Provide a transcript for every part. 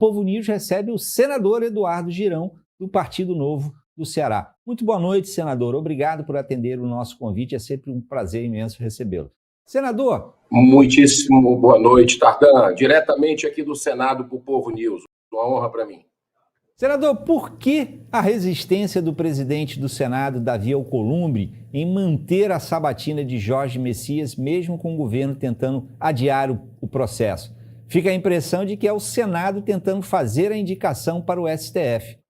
Povo News recebe o senador Eduardo Girão, do Partido Novo do Ceará. Muito boa noite, senador. Obrigado por atender o nosso convite. É sempre um prazer imenso recebê-lo. Senador. Muitíssimo boa noite, Tardan. Diretamente aqui do Senado para o Povo News. Uma honra para mim. Senador, por que a resistência do presidente do Senado, Davi Alcolumbre, em manter a sabatina de Jorge Messias, mesmo com o governo tentando adiar o processo? Fica a impressão de que é o Senado tentando fazer a indicação para o STF.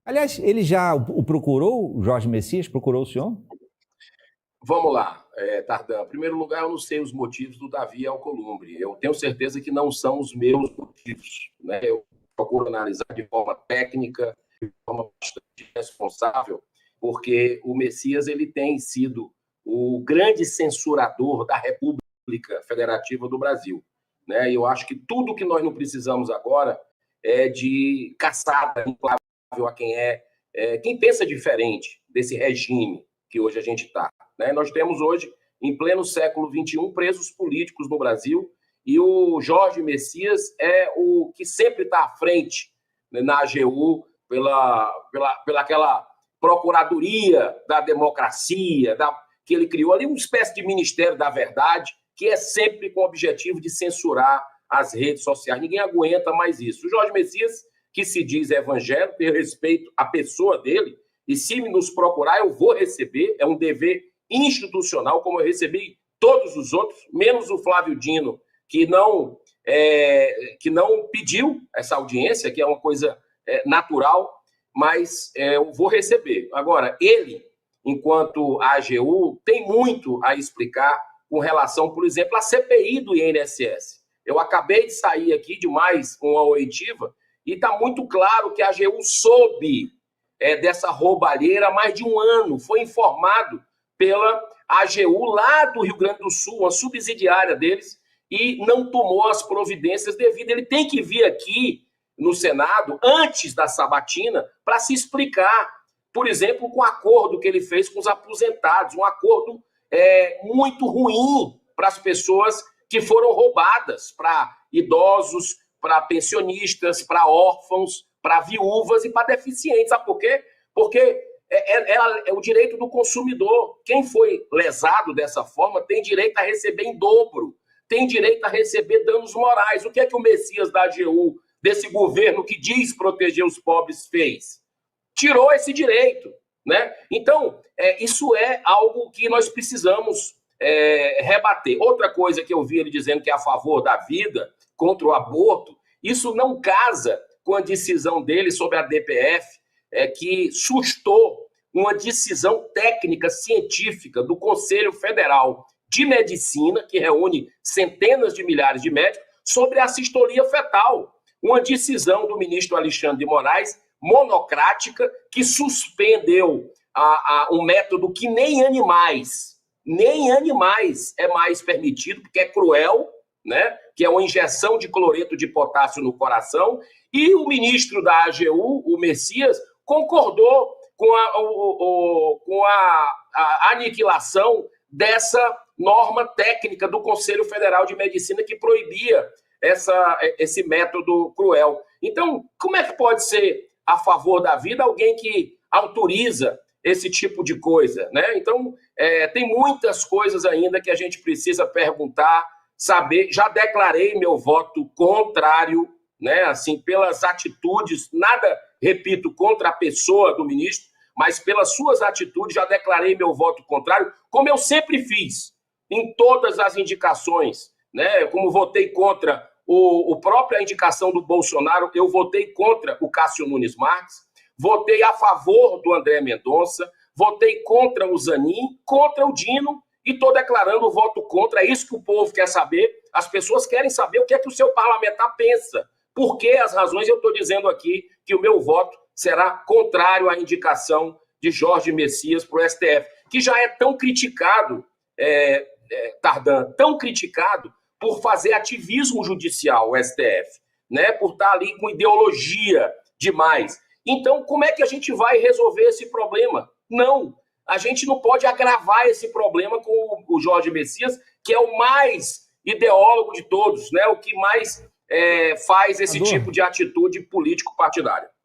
Aliás, ele já o procurou, o Jorge Messias? Procurou o senhor? Vamos lá, Tardan. Em primeiro lugar, eu não sei os motivos do Davi Alcolumbre. Eu tenho certeza que não são os meus motivos, né? Eu procuro analisar de forma técnica, de forma bastante responsável, porque o Messias ele tem sido o grande censurador da República Federativa do Brasil, né? E eu acho que tudo que nós não precisamos agora é de caçada inflável a quem pensa diferente desse regime que hoje a gente está, né? Nós temos hoje, em pleno século XXI, presos políticos no Brasil, e o Jorge Messias é o que sempre está à frente, né, na AGU, pela aquela procuradoria da democracia, que ele criou ali, uma espécie de Ministério da Verdade, que é sempre com o objetivo de censurar as redes sociais. Ninguém aguenta mais isso. O Jorge Messias, que se diz evangélico, eu respeito a pessoa dele, e se nos procurar, eu vou receber, é um dever institucional, como eu recebi todos os outros, menos o Flávio Dino, que não pediu essa audiência, que é uma coisa natural, mas eu vou receber. Agora, ele, enquanto AGU, tem muito a explicar com relação, por exemplo, à CPI do INSS. Eu acabei de sair aqui de mais uma oitiva e está muito claro que a AGU soube dessa roubalheira há mais de um ano. Foi informado pela AGU lá do Rio Grande do Sul, uma subsidiária deles, e não tomou as providências devidas. Ele tem que vir aqui no Senado, antes da sabatina, para se explicar, por exemplo, com o acordo que ele fez com os aposentados, um acordo muito ruim para as pessoas que foram roubadas, para idosos, para pensionistas, para órfãos, para viúvas e para deficientes. Sabe por quê? Porque é o direito do consumidor. Quem foi lesado dessa forma tem direito a receber em dobro, tem direito a receber danos morais. O que é que o Messias da AGU, desse governo que diz proteger os pobres, fez? Tirou esse direito, né? Então, isso é algo que nós precisamos rebater. Outra coisa que eu vi ele dizendo que é a favor da vida, contra o aborto, isso não casa com a decisão dele sobre a DPF, que sustou uma decisão técnica científica do Conselho Federal de Medicina, que reúne centenas de milhares de médicos, sobre a sistolia fetal. Uma decisão do ministro Alexandre de Moraes, monocrática, que suspendeu um método que nem animais é mais permitido, porque é cruel, né? Que é uma injeção de cloreto de potássio no coração, e o ministro da AGU, o Messias, concordou com a aniquilação dessa norma técnica do Conselho Federal de Medicina que proibia esse método cruel. Então, como é que pode ser a favor da vida alguém que autoriza esse tipo de coisa, né? Então, tem muitas coisas ainda que a gente precisa perguntar, saber. Já declarei meu voto contrário, né? Assim, pelas atitudes, nada, repito, contra a pessoa do ministro, mas pelas suas atitudes já declarei meu voto contrário, como eu sempre fiz em todas as indicações, né? Como votei contra a própria indicação do Bolsonaro, eu votei contra o Cássio Nunes Marques, votei a favor do André Mendonça, votei contra o Zanin, contra o Dino, e estou declarando o voto contra. É isso que o povo quer saber. As pessoas querem saber o que é que o seu parlamentar pensa. Por que as razões? Eu estou dizendo aqui que o meu voto será contrário à indicação de Jorge Messias para o STF, que já é tão criticado, Tardan, tão criticado por fazer ativismo judicial, o STF, né? Por estar ali com ideologia demais. Então, como é que a gente vai resolver esse problema? Não, a gente não pode agravar esse problema com o Jorge Messias, que é o mais ideólogo de todos, né? O que mais faz esse tipo de atitude político-partidária.